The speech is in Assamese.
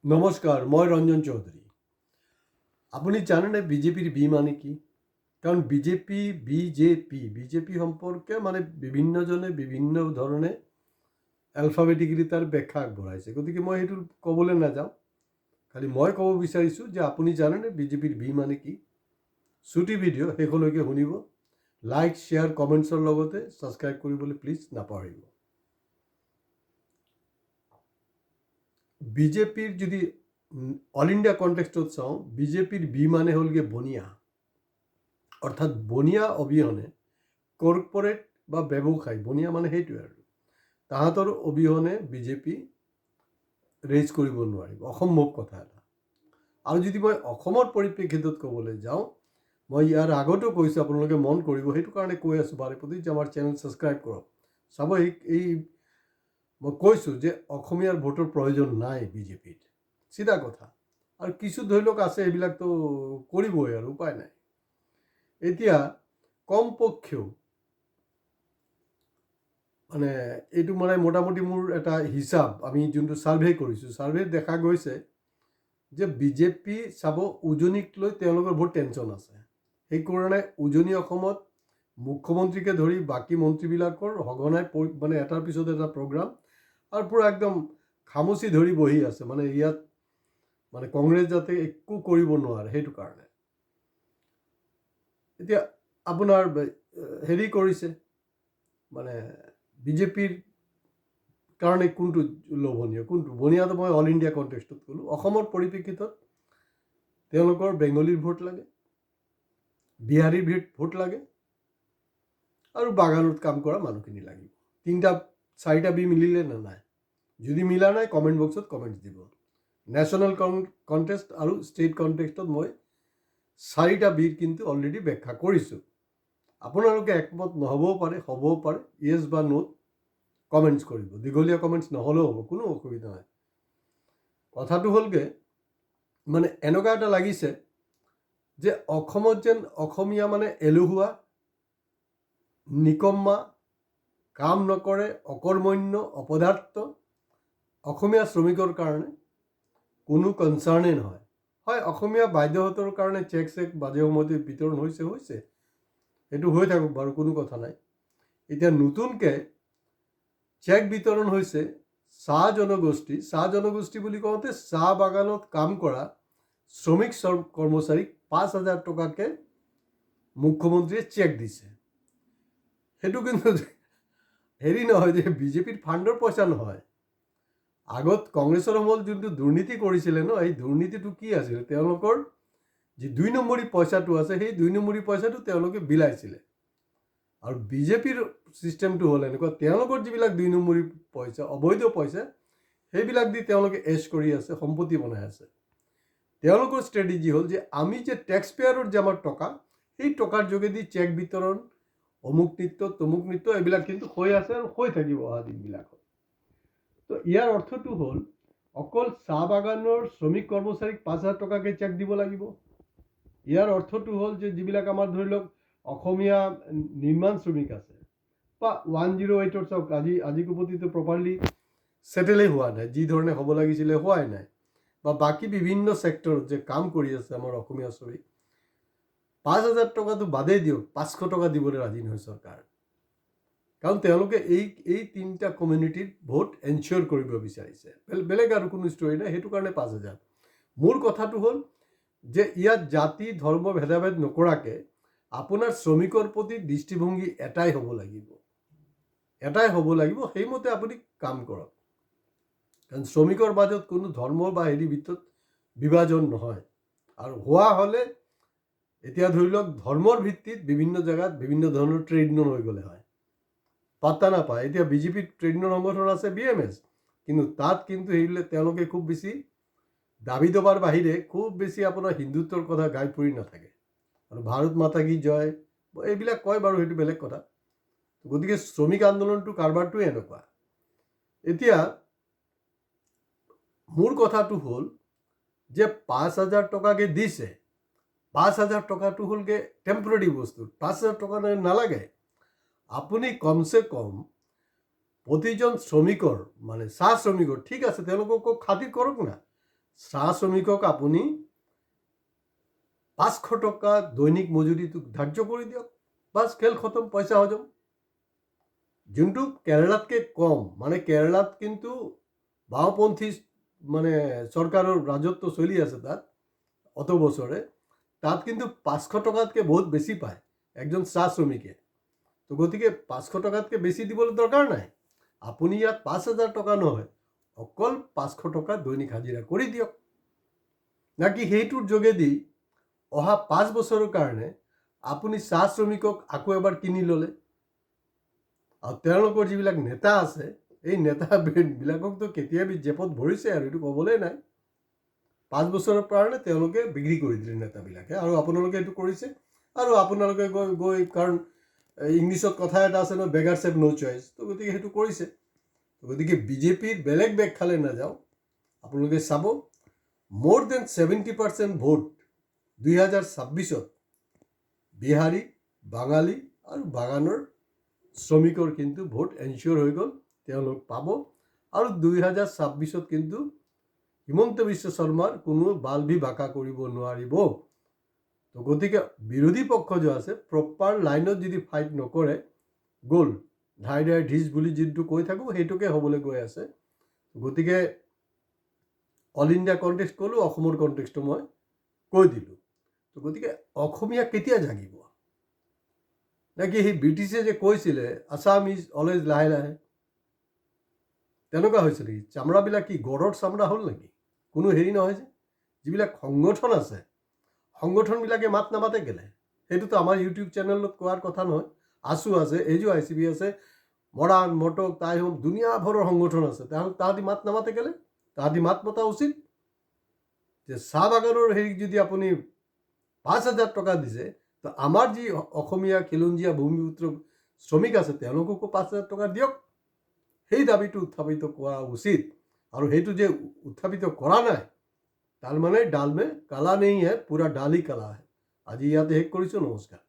নমস্কার, মই রঞ্জন চৌধুরী। আপনি জানেন বিজেপির বি মানে কি? কারণ বিজেপি সম্পর্কে মানে বিভিন্ন জনে বিভিন্ন ধৰণে এলফাবেটিকেলি তাৰ ব্যাখ্যা আগবঢ়াইছে। গতিকে মই সেইটো ক'বলৈ নাযাওঁ। খালি মই ক'ব বিচাৰিছোঁ যে আপুনি জানেনে বিজেপিৰ বি মানে কি? ছুটি ভিডিঅ' শেষলৈকে শুনিব। লাইক, শ্বেয়াৰ, কমেণ্টছৰ লগতে ছাবস্ক্ৰাইব কৰিবলৈ প্লিজ নাপাহৰিব। বিজেপিৰ যদি অল ইণ্ডিয়া কণ্টেক্সটত চাওঁ, বিজেপিৰ বি মানে হ'লগৈ বনিয়া। অৰ্থাৎ বনিয়া অবিহনে কৰ্পৰেট বা ব্যৱসায়, বনিয়া মানে সেইটোৱে আৰু তাহাঁতৰ অবিহনে বিজেপি ৰেজ কৰিব নোৱাৰিব। অসম্ভৱ কথা এটা। আৰু যদি মই অসমৰ পৰিপ্ৰেক্ষিতত ক'বলৈ যাওঁ, মই ইয়াৰ আগতো কৈছোঁ, আপোনালোকে মন কৰিব, সেইটো কাৰণে কৈ আছোঁ বাৰে প্ৰতি যে আমাৰ চেনেল ছাবস্ক্ৰাইব কৰক। চাব, এই মই কৈছোঁ যে অসমীয়াৰ ভোটৰ প্ৰয়োজন নাই বিজেপিত, চিধা কথা। আৰু কিছু ধৰি লওক আছে, এইবিলাকতো কৰিবই আৰু উপায় নাই। এতিয়া কমপক্ষেও মানে এইটো মানে মোটামুটি মোৰ এটা হিচাপ, আমি যোনটো ছাৰ্ভে কৰিছোঁ, ছাৰ্ভেত দেখা গৈছে যে বিজেপি চাব উজনিক লৈ তেওঁলোকৰ বহুত টেনশ্যন আছে। সেইকাৰণে উজনি অসমত মুখ্যমন্ত্ৰীকে ধৰি বাকী মন্ত্ৰীবিলাকৰ সঘনাই মানে এটাৰ পিছত এটা প্ৰগ্ৰাম, আৰু পূৰা একদম খামুচি ধৰি বহি আছে, মানে ইয়াত মানে কংগ্ৰেছ যাতে একো কৰিব নোৱাৰে সেইটো কাৰণে। এতিয়া আপোনাৰ হেৰি কৰিছে, মানে বিজেপিৰ কাৰণে কোনটো লোভনীয়, কোনটো বনিয়াটো মই অল ইণ্ডিয়া কণ্টেক্সটত ক'লোঁ। অসমৰ পৰিপ্ৰেক্ষিতত তেওঁলোকৰ বেংগলীৰ ভোট লাগে, বিহাৰীৰ ভোট লাগে, আৰু বাগানত কাম কৰা মানুহখিনি লাগিব। 3-4টা বি মিলিলে নে নাই? যদি মিলা নাই, কমেণ্ট বক্সত কমেণ্টছ দিব। নেশ্যনেল কণ্টেক্সট আৰু ষ্টেট কণ্টেক্সটত মই 4টা বিৰ কিন্তু অলৰেডি ব্যাখ্যা কৰিছোঁ। আপোনালোকে একমত নহ'বও পাৰে, হ'বও পাৰে। য়েছ বা নোত কমেণ্টছ কৰিব, দীঘলীয়া কমেণ্টছ নহ'লেও হ'ব, কোনো অসুবিধা নাই। কথাটো হ'লগৈ মানে এনেকুৱা এটা লাগিছে যে অসমত যেন অসমীয়া মানে এলেহুৱা, নিকম্মা, কাম নকৰে, অকৰ্মণ্য, অপদাৰ্থ। অসমীয়া শ্ৰমিকৰ কাৰণে কোনো কনচাৰ্ণেই নহয়। হয়, অসমীয়া বাইদেউহঁতৰ কাৰণে চেক মাজে সময়তে বিতৰণ হৈছে, সেইটো হৈ থাকক বাৰু, কোনো কথা নাই। এতিয়া নতুনকৈ চেক বিতৰণ হৈছে চাহ জনগোষ্ঠী বুলি কওঁতে চাহ বাগানত কাম কৰা শ্ৰমিক কৰ্মচাৰীক 5,000 টকাকৈ মুখ্যমন্ত্ৰীয়ে চেক দিছে। সেইটো কিন্তু হেৰি নহয় যে বিজেপিৰ ফাণ্ডৰ পইচা নহয়। আগত কংগ্ৰেছৰ সময়ত যোনটো দুৰ্নীতি কৰিছিলে ন, এই দুৰ্নীতিটো কি আছিল? তেওঁলোকৰ যি 2 নম্বৰী পইচাটো আছে, সেই 2 নম্বৰী পইচাটো তেওঁলোকে বিলাইছিলে। আৰু বিজেপিৰ ছিষ্টেমটো হ'ল এনেকুৱা, তেওঁলোকৰ যিবিলাক 2 নম্বৰী পইচা, অবৈধ পইচা, সেইবিলাক দি তেওঁলোকে এছ কৰি আছে, সম্পত্তি বনাই আছে। তেওঁলোকৰ ষ্ট্ৰেটেজি হ'ল যে আমি যে টেক্স পেয়াৰৰ যে আমাৰ টকা, সেই টকাৰ যোগেদি চেক বিতৰণ, অমুক নৃত্য, তমুক নৃত্য, এইবিলাক কিন্তু হৈ আছে আৰু হৈ থাকিব অহা দিনবিলাকত। তো ইয়াৰ অৰ্থটো হ'ল অকল চাহ বাগানৰ শ্ৰমিক কৰ্মচাৰীক 5,000 টকাকৈ চেক দিব লাগিব। ইয়াৰ অৰ্থটো হ'ল যে যিবিলাক আমাৰ ধৰি লওক অসমীয়া নিৰ্মাণ শ্ৰমিক আছে, বা 108ৰ চাওক, আজি কোপতিটো প্ৰপাৰলি ছেটেলেই হোৱা নাই, যি ধৰণে হ'ব লাগিছিলে হোৱাই নাই। বা বাকী বিভিন্ন ছেক্টৰত যে কাম কৰি আছে আমাৰ অসমীয়া শ্ৰমিক, 5,000 টকাটো বাদেই দিয়ক, 500 টকা দিবলৈ ৰাজি নহয় চৰকাৰ। কাৰণ তেওঁলোকে এই 3টা কমিউনিটিৰ ভোট এনচিয়ৰ কৰিব বিচাৰিছে, বেলেগ আৰু কোনো ষ্টৰী নাই। সেইটো কাৰণে 5,000। মোৰ কথাটো হ'ল যে ইয়াত জাতি ধৰ্ম ভেদাভেদ নকৰাকৈ আপোনাৰ শ্ৰমিকৰ প্ৰতি দৃষ্টিভংগী এটাই হ'ব লাগিব, সেইমতে আপুনি কাম কৰক। কাৰণ শ্ৰমিকৰ মাজত কোনো ধৰ্ম বা হেৰি ভিতৰত বিভাজন নহয়। আৰু হোৱা হ'লে এতিয়া ধৰি লওক ধৰ্মৰ ভিত্তিত বিভিন্ন জেগাত বিভিন্ন ধৰণৰ ট্ৰেড ইউনিয়ন হৈ গ'লে হয়, পাত্তা নাপায়। এতিয়া বিজেপিৰ ট্ৰেড ইউনিয়ন সংগঠন আছে BMS, কিন্তু তাত কিন্তু সেইবিলাক তেওঁলোকে খুব বেছি দাবী দবাৰ বাহিৰে খুব বেছি আপোনাৰ হিন্দুত্বৰ কথা গাই ফুৰি নাথাকে। আৰু ভাৰত মাতা কি জয় এইবিলাক কয় বাৰু, সেইটো বেলেগ কথা। গতিকে শ্ৰমিক আন্দোলনটো কাৰবাৰটোৱে এনেকুৱা। এতিয়া মোৰ কথাটো হ'ল যে 5,000 টকাকৈ দিছে, 5,000 টকাটো হ'লগৈ টেম্পৰাৰী বস্তু, 5,000 টকা নালাগে। আপুনি কমচে কম প্ৰতিজন শ্ৰমিকৰ, মানে চাহ শ্ৰমিকৰ, ঠিক আছে তেওঁলোকক খাতিৰ কৰক না, চাহ শ্ৰমিকক আপুনি 500 টকা দৈনিক মজুৰিটো ধাৰ্য কৰি দিয়ক, বাছ খেল খতম, পইচা হজম। যোনটো কেৰালাতকৈ কম, মানে কেৰালাত কিন্তু বাওঁপন্থী মানে চৰকাৰৰ ৰাজত্ব চলি আছে তাত অত বছৰে, তাত কিন্তু 500 টকাতকৈ বহুত বেছি পায় একজন চাহ শ্ৰমিকে। তো গতিকে 500 টকাতকৈ বেছি দিবলৈ দৰকাৰ নাই। আপুনি ইয়াত 5,000 টকা নহয়, অকল 500 টকা দৈনিক হাজিৰা কৰি দিয়ক। নাকি সেইটোৰ যোগেদি অহা 5 বছৰৰ কাৰণে আপুনি চাহ শ্ৰমিকক আকৌ এবাৰ কিনি ল'লে। আৰু তেওঁলোকৰ যিবিলাক নেতা আছে, এই নেতাবিলাককতো কেতিয়াবা জেপত ভৰিছে আৰু এইটো ক'বলৈ নাই। 5 বছৰৰ কাৰণে তেওঁলোকে বিক্ৰী কৰি দিলে নেতাবিলাকে, আৰু আপোনালোকে এইটো কৰিছে। আৰু আপোনালোকে গৈ কাৰণ ইংলিছত কথা এটা আছে ন, বেগাৰ চেভ ন' চইচ, তো গতিকে সেইটো কৰিছে। গতিকে বিজেপিৰ বেলেগ বেগ খালে নাযাওঁ, আপোনালোকে চাব মোৰ দেন 70% ভোট 2026 বিহাৰী, বাঙালী আৰু বাগানৰ শ্ৰমিকৰ কিন্তু ভোট এনচিয়ৰ হৈ গ'ল, তেওঁলোক পাব। আৰু 2026 কিন্তু হিমন্ত বিশ্ব শৰ্মাৰ কোনো বাল ভি বাঁকা কৰিব নোৱাৰিব। তো গতিকে বিৰোধী পক্ষ যে আছে, প্ৰপাৰ লাইনত যদি ফাইট নকৰে, গ'ল ধাই ধাই ধিজ বুলি যিটো কৈ থাকোঁ, সেইটোকে হ'বলৈ গৈ আছে। গতিকে অল ইণ্ডিয়া কণ্টেক্সট ক'লোঁ, অসমৰ কণ্টেক্সটো মই কৈ দিলোঁ। তো গতিকে অসমীয়া কেতিয়া জাগিব? নাকি সেই ব্ৰিটিছে যে কৈছিলে আছাম ইজ অলৱেজ লাহে লাহে, তেনেকুৱা হৈছে নেকি? চামৰাবিলাক কি গড়ৰ চামৰা হ'ল নেকি? কোনো হেৰি নহয় যে, যিবিলাক সংগঠন আছে, সংগঠনবিলাকে মাত নামাতে কেলে? সেইটোতো আমাৰ ইউটিউব চেনেলত কোৱাৰ কথা নহয়। আছু আছে, এজু ICB আছে, মৰাণ, মটক, টাইহোম, দুনিয়াভৰৰ সংগঠন আছে, তাহাঁতি মাত নামাতে কেলে? তাহাঁতি মাত মতা উচিত। যে চাহ বাগানৰ হেৰিক যদি আপুনি 5,000 টকা দিছে, তো আমাৰ যি অসমীয়া খিলঞ্জীয়া ভূমিপুত্ৰ শ্ৰমিক আছে, তেওঁলোককো 5,000 টকা দিয়ক। সেই দাবীটো উত্থাপিত কৰা উচিত। আৰু সেইটো যে উত্থাপিত কৰা নাই, তাৰ মানে ডাল মে কালা নেই হে, পুৰা ডাল হি কালা হে। আজি ইয়াতে শেষ কৰিছোঁ, নমস্কাৰ।